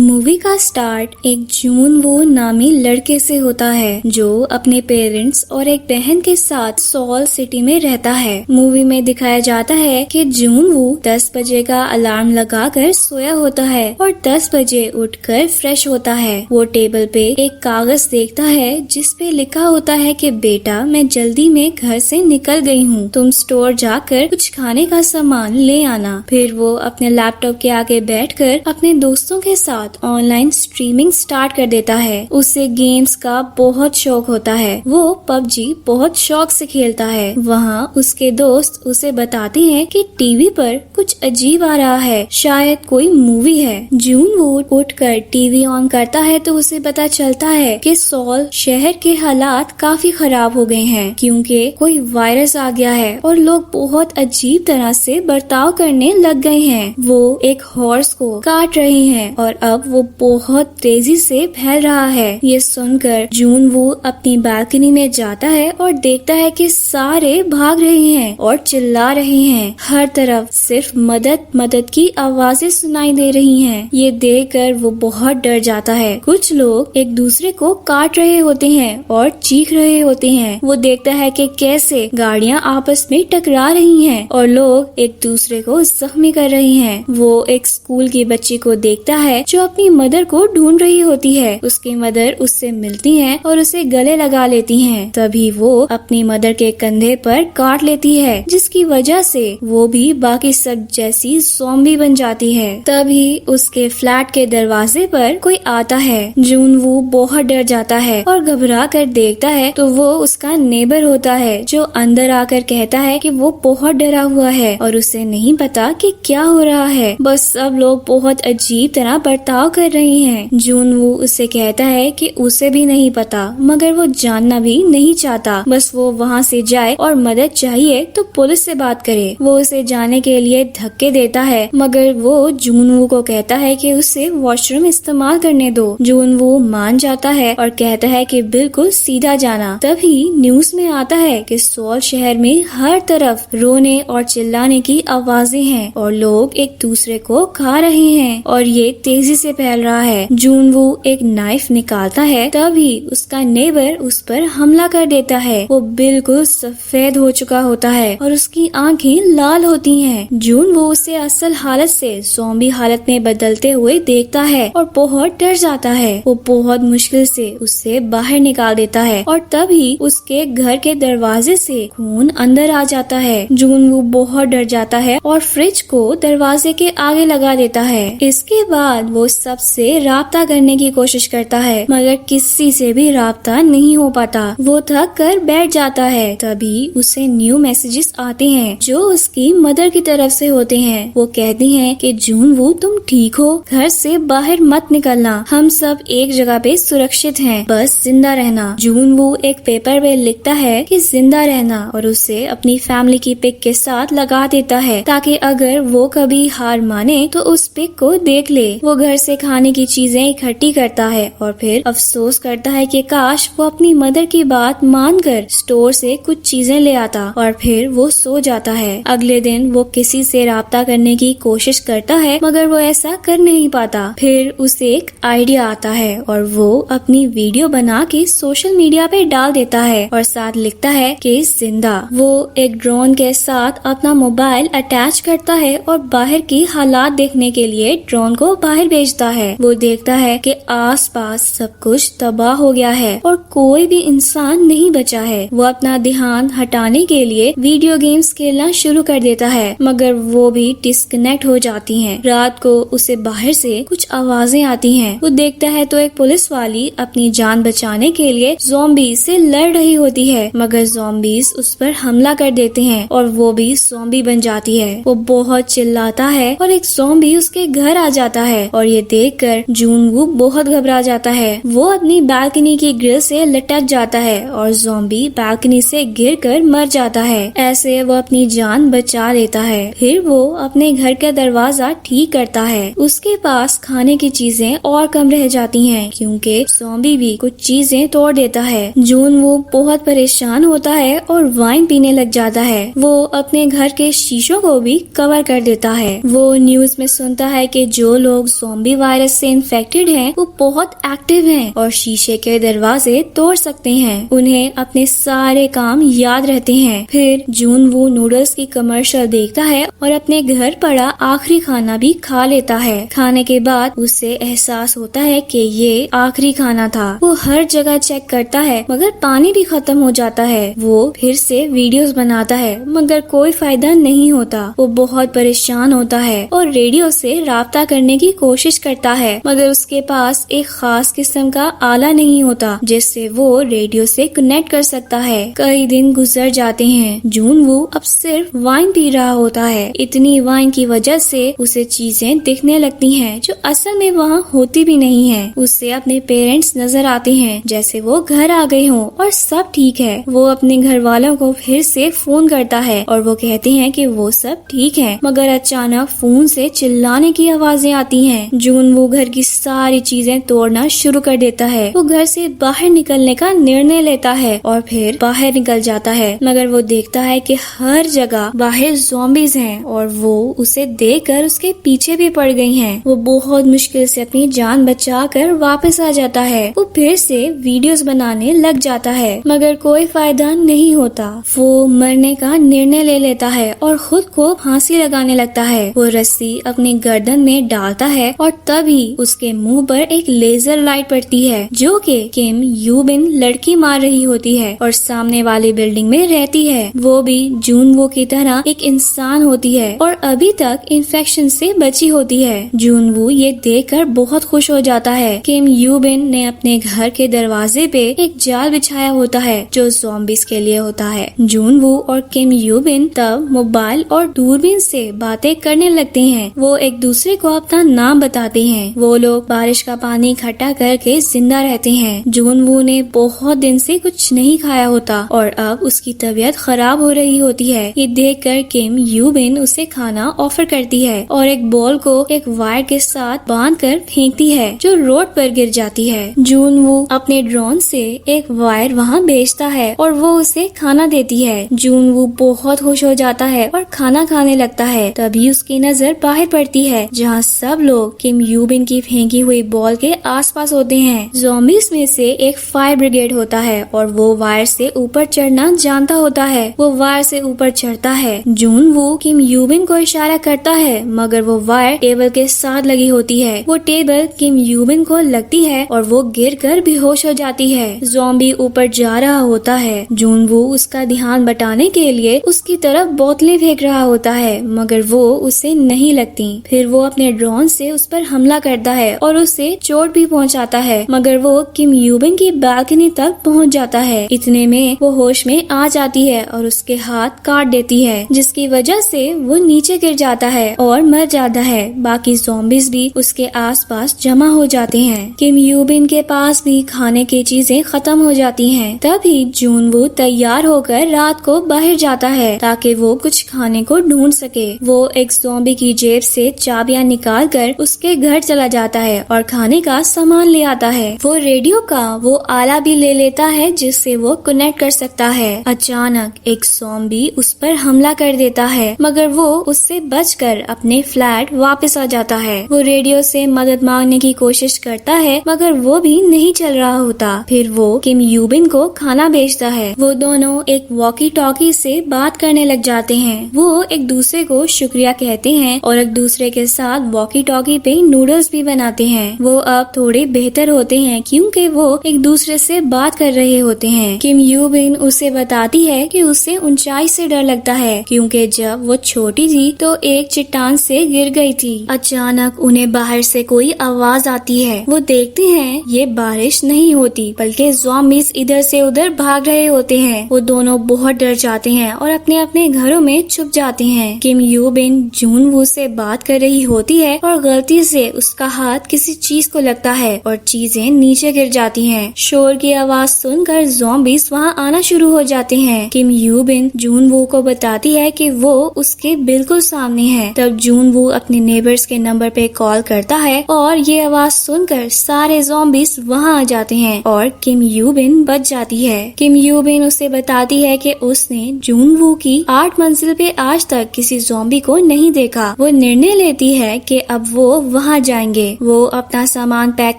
Movie का start एक जून वो नामी लड़के से होता है जो अपने पेरेंट्स और एक बहन के साथ सॉल सिटी में रहता है। मूवी में दिखाया जाता है कि जून वो 10 बजे का अलार्म लगाकर सोया होता है और 10 बजे उठकर फ्रेश होता है। वो टेबल पे एक कागज देखता है जिस पे लिखा होता है कि बेटा मैं जल्दी में घर से निकल गई हूँ, तुम स्टोर जाकर कुछ खाने का सामान ले आना। फिर वो अपने लैपटॉप के आगे बैठकर अपने दोस्तों के साथ ऑनलाइन स्ट्रीमिंग स्टार्ट कर देता है। उसे गेम्स का बहुत शौक होता है। वो पबजी बहुत शौक से खेलता है। वहाँ उसके दोस्त उसे बताते हैं कि टीवी पर कुछ अजीब आ रहा है, शायद कोई मूवी है। जून वो उठकर टीवी ऑन करता है तो उसे पता चलता है कि सॉल शहर के हालात काफी खराब हो गए हैं क्योंकि कोई वायरस आ गया है और लोग बहुत अजीब तरह से बर्ताव करने लग गए हैं। वो एक हॉर्स को काट रहे हैं और अब वो बहुत तेजी से फैल रहा है। ये सुनकर जून वो अपनी बालकनी में जाता है और देखता है कि सारे भाग रहे हैं और चिल्ला रहे हैं। हर तरफ सिर्फ मदद मदद की आवाजें सुनाई दे रही हैं। ये देखकर वो बहुत डर जाता है। कुछ लोग एक दूसरे को काट रहे होते हैं और चीख रहे होते हैं। वो देखता है कि कैसे गाड़ियां आपस में टकरा रही हैं और लोग एक दूसरे को जख्मी कर रहे हैं। वो एक स्कूल की बच्ची को देखता है जो अपनी मदर को ढूंढ रही होती है। उसकी मदर उससे मिलती है और उसे गले लगा लेती हैं। तभी वो अपनी मदर के कंधे पर काट लेती है जिसकी वजह से वो भी बाकी सब जैसी ज़ॉम्बी बन जाती है। तभी उसके फ्लैट के दरवाजे पर कोई आता है। जून वो बहुत डर जाता है और घबरा कर देखता है तो वो उसका नेबर होता है जो अंदर आकर कहता है कि वो बहुत डरा हुआ है और उसे नहीं पता कि क्या हो रहा है। बस सब लोग बहुत अजीब तरह बर्ताव कर रहे हैं। जून वो उसे कहता है कि उसे भी नहीं पता मगर वो जानना भी नहीं चाहता। बस वो वहाँ से जाए और मदद चाहिए तो पुलिस से बात करे। वो उसे जाने के लिए धक्के देता है मगर वो जून वो को कहता है कि उसे वॉशरूम इस्तेमाल करने दो। जून वो मान जाता है और कहता है कि बिल्कुल सीधा जाना। तभी न्यूज में आता है कि सॉल शहर में हर तरफ रोने और चिल्लाने की आवाजें हैं और लोग एक दूसरे को खा रहे हैं और ये तेजी से फैल रहा है। जून वो एक नाइफ निकालता है तभी उसका नेबर उस पर हमला कर देता है। वो बिल्कुल सफेद हो चुका होता है और उसकी आंखें लाल होती हैं। जून वो उसे असल हालत से ज़ॉम्बी हालत में बदलते हुए देखता है और बहुत डर जाता है। वो बहुत मुश्किल से उससे बाहर निकाल देता है और तभी उसके घर के दरवाजे से खून अंदर आ जाता है। जून वो बहुत डर जाता है और फ्रिज को दरवाजे के आगे लगा देता है। इसके बाद वो सबसे राब्ता करने की कोशिश करता है मगर किसी से भी राब्ता नहीं हो पाता। वो थक कर बैठ जाता है। तभी उसे न्यू मैसेजेस आते हैं जो उसकी मदर की तरफ से होते हैं। वो कहती हैं कि जून वो तुम ठीक हो, घर से बाहर मत निकलना, हम सब एक जगह पे सुरक्षित हैं, बस जिंदा रहना। जून वो एक पेपर पे लिखता है कि जिंदा रहना और उसे अपनी फैमिली की पिक के साथ लगा देता है ताकि अगर वो कभी हार माने तो उस पिक को देख ले। वो घर से खाने की चीजें इकट्ठी करता है और फिर अफसोस करता है कि काश वो अपनी मदर की बात मानकर स्टोर से कुछ चीजें ले आता और फिर वो सो जाता है। अगले दिन वो किसी से राब्ता करने की कोशिश करता है मगर वो ऐसा कर नहीं पाता। फिर उसे एक आइडिया आता है और वो अपनी वीडियो बना के सोशल मीडिया पे डाल देता है और साथ लिखता है कि जिंदा। वो एक ड्रोन के साथ अपना मोबाइल अटैच करता है और बाहर की हालात देखने के लिए ड्रोन को बाहर भेजता है। वो देखता है कि आसपास सब कुछ तबाह हो गया है और कोई भी इंसान नहीं बचा है। वो अपना ध्यान हटाने के लिए वीडियो गेम्स खेलना शुरू कर देता है मगर वो भी डिस्कनेक्ट हो जाती हैं। रात को उसे बाहर से कुछ आवाजें आती हैं। वो देखता है तो एक पुलिस वाली अपनी जान बचाने के लिए ज़ॉम्बी से लड़ रही होती है मगर ज़ॉम्बीज उस पर हमला कर देते हैं और वो भी ज़ॉम्बी बन जाती है। वो बहुत चिल्लाता है और एक ज़ॉम्बी उसके घर आ जाता है और ये देखकर जून वो बहुत घबरा जाता है। वो अपनी बालकनी की ग्रिल से लटक जाता है और ज़ॉम्बी बालकनी से गिरकर मर जाता है। ऐसे वो अपनी जान बचा लेता है। फिर वो अपने घर का दरवाजा ठीक करता है। उसके पास खाने की चीजें और कम रह जाती हैं क्योंकि ज़ॉम्बी भी कुछ चीजें तोड़ देता है। जून वो बहुत परेशान होता है और वाइन पीने लग जाता है। वो अपने घर के शीशों को भी कवर कर देता है। वो न्यूज में सुनता है कि जो लोग ज़ॉम्बी وائرس سے انفیکٹڈ ہیں وہ بہت ایکٹیو ہیں اور شیشے کے دروازے توڑ سکتے ہیں. انہیں اپنے سارے کام یاد رہتے ہیں. پھر جون وو نوڈلز کی کمرشل دیکھتا ہے اور اپنے گھر پڑا آخری کھانا بھی کھا لیتا ہے. کھانے کے بعد اسے احساس ہوتا ہے کہ یہ آخری کھانا تھا. وہ ہر جگہ چیک کرتا ہے مگر پانی بھی ختم ہو جاتا ہے. وہ پھر سے ویڈیوز بناتا ہے مگر کوئی فائدہ نہیں ہوتا. وہ بہت پریشان ہوتا ہے اور ریڈیو سے رابطہ کرنے کی کوشش کرتا ہے مگر اس کے پاس ایک خاص قسم کا آلہ نہیں ہوتا جس سے وہ ریڈیو سے کنیکٹ کر سکتا ہے. کئی دن گزر جاتے ہیں. جون وو اب صرف وائن پی رہا ہوتا ہے. اتنی وائن کی وجہ سے اسے چیزیں دکھنے لگتی ہیں جو اصل میں وہاں ہوتی بھی نہیں ہیں. اسے اپنے پیرنٹس نظر آتے ہیں جیسے وہ گھر آ گئے ہوں اور سب ٹھیک ہے. وہ اپنے گھر والوں کو پھر سے فون کرتا ہے اور وہ کہتے ہیں کہ وہ سب ٹھیک ہے مگر اچانک فون سے چلانے کی آوازیں آتی ہیں. جون وہ گھر کی ساری چیزیں توڑنا شروع کر دیتا ہے. وہ گھر سے باہر نکلنے کا نرنے لیتا ہے اور پھر باہر نکل جاتا ہے مگر وہ دیکھتا ہے کہ ہر جگہ باہر زومبیز ہیں اور وہ اسے دیکھ کر اس کے پیچھے بھی پڑ گئی ہیں. وہ بہت مشکل سے اپنی جان بچا کر واپس آ جاتا ہے. وہ پھر سے ویڈیوز بنانے لگ جاتا ہے مگر کوئی فائدہ نہیں ہوتا. وہ مرنے کا نرنے لے لیتا ہے اور خود کو پھانسی لگانے لگتا ہے. وہ رسی اپنی گردن میں ڈالتا ہے اور تبھی اس کے منہ پر ایک لیزر لائٹ پڑتی ہے جو کہ کم یو بن لڑکی مار رہی ہوتی ہے اور سامنے والی بلڈنگ میں رہتی ہے. وہ بھی جون وو کی طرح ایک انسان ہوتی ہے اور ابھی تک انفیکشن سے بچی ہوتی ہے. جون وو یہ دیکھ کر بہت خوش ہو جاتا ہے. کم یو بن نے اپنے گھر کے دروازے پہ ایک جال بچھایا ہوتا ہے جو زومبیز کے لیے ہوتا ہے. جون وو اور کم یو بن تب موبائل اور دوربین سے باتیں کرنے لگتے ہیں. وہ ایک دوسرے کو اپنا نام بتاتے ہیں. وہ لوگ بارش کا پانی اکٹھا کر کے زندہ رہتے ہیں. جون وو نے بہت دن سے کچھ نہیں کھایا ہوتا اور اب اس کی طبیعت خراب ہو رہی ہوتی ہے. یہ دیکھ کر کم یو بن اسے کھانا آفر کرتی ہے اور ایک بال کو ایک وائر کے ساتھ باندھ کر پھینکتی ہے جو روڈ پر گر جاتی ہے. جون وو اپنے ڈرون سے ایک وائر وہاں بھیجتا ہے اور وہ اسے کھانا دیتی ہے. جون وو بہت خوش ہو جاتا ہے اور کھانا کھانے لگتا ہے. تبھی اس کی نظر باہر پڑتی ہے جہاں سب لوگ کم یو بن کی پھینکی ہوئی بال کے آس پاس ہوتے ہیں. زومبیز میں سے ایک فائر بریگیڈ ہوتا ہے اور وہ وائر سے اوپر چڑھنا جانتا ہوتا ہے. وہ وائر سے اوپر چڑھتا ہے. جون وو کم یو بن کو اشارہ کرتا ہے مگر وہ وائر ٹیبل کے ساتھ لگی ہوتی ہے. وہ ٹیبل کم یو بن کو لگتی ہے اور وہ گر کر بے ہوش ہو جاتی ہے. زومبی اوپر جا رہا ہوتا ہے. جون وو اس کا دھیان بٹانے کے لیے اس کی طرف بوتلیں پھینک رہا ہوتا ہے مگر وہ اسے نہیں لگتی. پھر وہ اپنے ڈرون سے اس پر حملہ کرتا ہے اور اسے چوٹ بھی پہنچاتا ہے مگر وہ کم یو بن کی بالکنی تک پہنچ جاتا ہے. اتنے میں وہ ہوش میں آ جاتی ہے اور اس کے ہاتھ کاٹ دیتی ہے جس کی وجہ سے وہ نیچے گر جاتا ہے اور مر جاتا ہے. باقی زومبیز بھی اس کے آس پاس جمع ہو جاتے ہیں. کم یو بن کے پاس بھی کھانے کی چیزیں ختم ہو جاتی ہیں. تبھی جون وو تیار ہو کر رات کو باہر جاتا ہے تاکہ وہ کچھ کھانے کو ڈھونڈ سکے. وہ ایک زومبی کی جیب سے چابیاں نکال کر اس کے گھر چلا جاتا ہے اور کھانے کا سامان لے آتا ہے. وہ ریڈیو کا وہ آلہ بھی لے لیتا ہے جس سے وہ کنیکٹ کر سکتا ہے. اچانک ایک زومبی اس پر حملہ کر دیتا ہے مگر وہ اس سے بچ کر اپنے فلیٹ واپس آ جاتا ہے. وہ ریڈیو سے مدد مانگنے کی کوشش کرتا ہے مگر وہ بھی نہیں چل رہا ہوتا. پھر وہ کم یو بن کو کھانا بھیجتا ہے. وہ دونوں ایک واکی ٹاکی سے بات کرنے لگ جاتے ہیں. وہ ایک دوسرے کو شکریہ کہتے ہیں اور ایک دوسرے کے ساتھ واکی ٹاکی پہ نوڈلز بھی بناتے ہیں. وہ اب تھوڑے بہتر ہوتے ہیں کیونکہ وہ ایک دوسرے سے بات کر رہے ہوتے ہیں. کم یو بن اسے بتاتی ہے کہ اسے اونچائی سے ڈر لگتا ہے کیونکہ جب وہ چھوٹی تھی تو ایک چٹان سے گر گئی تھی. اچانک انہیں باہر سے کوئی آواز آتی ہے. وہ دیکھتے ہیں یہ بارش نہیں ہوتی بلکہ زومبیز ادھر سے ادھر بھاگ رہے ہوتے ہیں. وہ دونوں بہت ڈر جاتے ہیں اور اپنے اپنے گھروں میں چھپ جاتے ہیں. کم یو بن جون وو سے بات کر رہی ہوتی ہے اور غلطی سے اس کا ہاتھ کسی چیز کو لگتا ہے اور چیزیں نیچے گر جاتی ہیں. شور کی آواز سن کر زومبیز وہاں آنا شروع ہو جاتے ہیں. کم یو بن جون وو کو بتاتی ہے کہ وہ اس کے بالکل سامنے ہے. تب جون وو اپنے نیبرز کے نمبر پہ کال کرتا ہے اور یہ آواز سن کر سارے زومبیز وہاں آ جاتے ہیں اور کم یو بن بچ جاتی ہے. کم یو بن اسے بتاتی ہے کہ اس نے جون وو کی 8 منزل پہ آج تک کسی زومبی کو نہیں دیکھا. وہ نرنے لیتی ہے کہ اب وہ وہاں वहाँ जाएंगे। वो अपना सामान पैक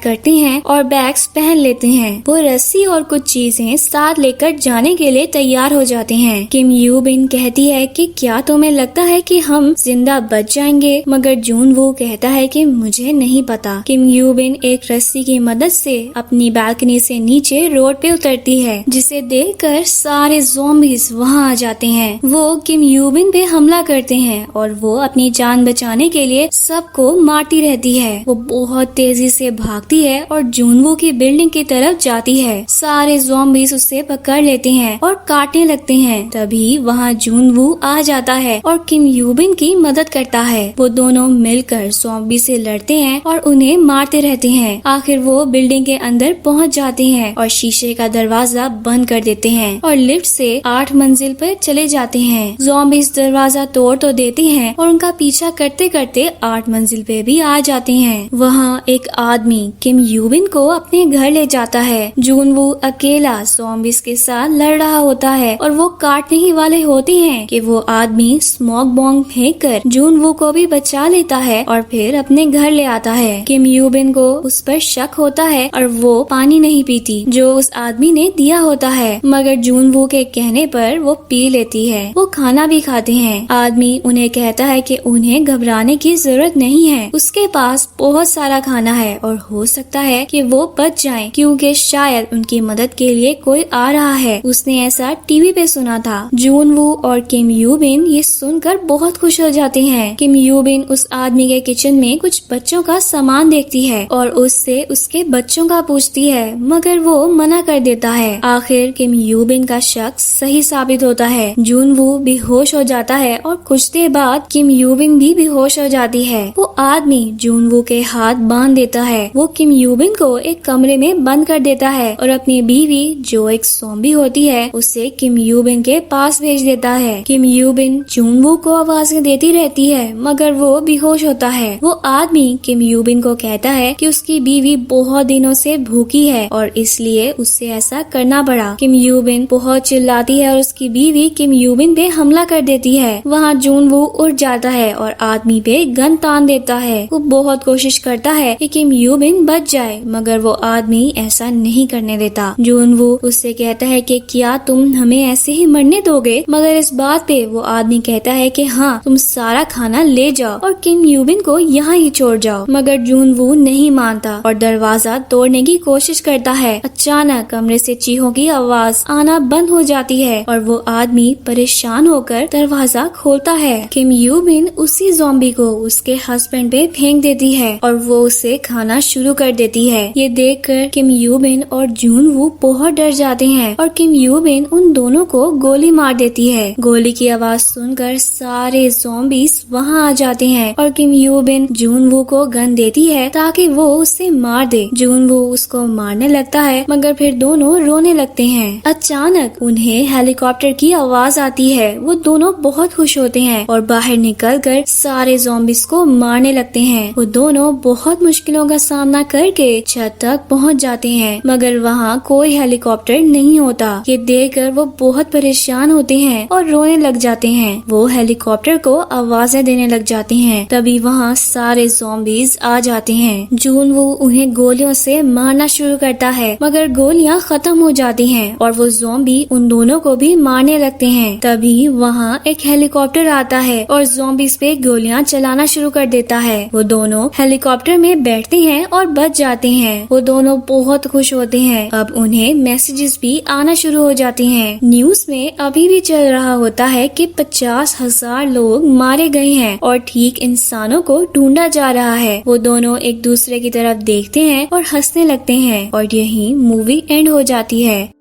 करते हैं और बैग्स पहन लेते हैं। वो रस्सी और कुछ चीजें साथ लेकर जाने के लिए तैयार हो जाते हैं। किम यू बिन कहती है कि क्या तुम्हें लगता है कि हम जिंदा बच जाएंगे? मगर जून वू कहता है कि मुझे नहीं पता। किम यू बिन एक रस्सी की मदद से अपनी बालकनी से नीचे रोड पे उतरती है, जिसे देखकर सारे ज़ॉम्बीज वहाँ आ जाते हैं। वो किम यू बिन पे हमला करते हैं और वो अपनी जान बचाने के लिए सबको मारती रहती है। वो बहुत तेजी से भागती है और जूनवू की बिल्डिंग की तरफ जाती है। सारे ज़ॉम्बीज उसे पकड़ लेते हैं और काटने लगते हैं। तभी वहाँ जूनवू आ जाता है और किम यू बिन की मदद करता है। वो दोनों मिलकर ज़ॉम्बी से लड़ते हैं और उन्हें मारते रहते हैं। आखिर वो बिल्डिंग के अंदर पहुँच जाते हैं और शीशे का दरवाजा बंद कर देते हैं और लिफ्ट से 8 मंजिल पर चले जाते हैं। ज़ॉम्बीज दरवाजा तोड़ तो देते हैं और उनका पीछा करते करते 8 मंजिल पे भी आ जाते हैं। वहाँ एक आदमी किम यू बिन को अपने घर ले जाता है। जूनवू अकेला ज़ॉम्बीज के साथ लड़ रहा होता है और वो काटने ही वाले होते हैं कि वो आदमी स्मोक बॉम्ब फेंक कर जूनवू को भी बचा लेता है और फिर अपने घर ले आता है। किम यू बिन को उस पर शक होता है और वो पानी नहीं पीती जो उस आदमी ने दिया होता है, मगर जूनवू के कहने पर वो पी लेती है। वो खाना भी खाते हैं। आदमी उन्हें कहता है कि उन्हें घबराने की जरूरत नहीं है, उसके पास बहुत सारा खाना है और हो सकता है कि वो बच जाएं क्योंकि शायद उनकी मदद के लिए कोई आ रहा है। उसने ऐसा टीवी पे सुना था। जूनवू और किम यू बिन ये सुनकर बहुत खुश हो जाते हैं। किम यू बिन उस आदमी के किचन में कुछ बच्चों का सामान देखती है और उससे उसके बच्चों का पूछती है, मगर वो मना कर देता है। आखिर किम यू बिन का शक सही साबित होता है। जूनवू बेहोश हो जाता है और कुछ देर बाद किम यू बिन भी बेहोश हो जाती है। वो आदमी जूनवू के हाथ बांध देता है। वो किम यू बिन को एक कमरे में बंद कर देता है और अपनी बीवी जो एक ज़ॉम्बी होती है उसे किम यू बिन के पास भेज देता है। किम यू बिन जूनवू को आवाजें देती रहती है मगर वो बेहोश होता है। वो आदमी किम यू बिन को कहता है कि उसकी बीवी बहुत दिनों से भूखी है और इसलिए उससे ऐसा करना पड़ा। किम यू बिन बहुत चिल्लाती है और उसकी बीवी किम यू बिन पे हमला कर देती है। वहाँ जूनवू उठ जाता है और आदमी पे गन तान देता है। वो बहुत कोशिश करता है कि किम यू बिन बच जाए मगर वो आदमी ऐसा नहीं करने देता। जूनवू उससे कहता है कि क्या तुम हमें ऐसे ही मरने दोगे? मगर इस बात पे वो आदमी कहता है कि हाँ, तुम सारा खाना ले जाओ और किम यू बिन को यहाँ ही छोड़ जाओ। मगर जूनवू नहीं मानता और दरवाजा तोड़ने की कोशिश करता है। अचानक कमरे से चीखों की आवाज आना बंद हो जाती है और वो आदमी परेशान होकर दरवाजा खोलता है। किम यू बिन उसी ज़ॉम्बी को उसके हस्बैंड पे फेंक देती है और वो उसे खाना शुरू कर देती है। ये देखकर किम यू बिन और जूनवू बहुत डर जाते हैं और किम यू बिन उन दोनों को गोली मार देती है। गोली की आवाज सुनकर सारे ज़ॉम्बीज वहाँ आ जाते हैं और किम यू बिन जूनवू को गन देती है ताकि वो उसे मार दे। जूनवू उसको मारने लगता है मगर फिर दोनों रोने लगते हैं। अचानक उन्हें हेलीकॉप्टर की आवाज आती है। वो दोनों बहुत खुश होते हैं और बाहर निकलकर सारे ज़ॉम्बीज को मारने लगते हैं। वो दोनों बहुत मुश्किलों का सामना करके छत तक पहुंच जाते हैं मगर वहाँ कोई हेलीकॉप्टर नहीं होता। ये देखकर वो बहुत परेशान होते हैं और रोने लग जाते हैं। वो हेलीकॉप्टर को आवाजें देने लग जाते हैं। तभी वहाँ सारे ज़ॉम्बीज आ जाते हैं। जूनवू उन्हें गोलियों से मारना शुरू करता है मगर गोलियां खत्म हो जाती हैं और वो ज़ॉम्बी उन दोनों को भी मारने लगते हैं। तभी वहाँ एक हेलीकॉप्टर आता है और ज़ॉम्बीज पे गोलियां चलाना शुरू कर देता है। वो दोनों हेलीकॉप्टर में बैठते हैं और बच जाते हैं। वो दोनों बहुत खुश होते हैं। अब उन्हें मैसेजेस भी आना शुरू हो जाते हैं। न्यूज में अभी भी चल रहा होता है कि 50,000 लोग मारे गए हैं और ठीक इंसानों को ढूंढा जा रहा है। वो दोनों एक दूसरे की तरफ देखते हैं और हंसने लगते हैं और यही मूवी एंड हो जाती है।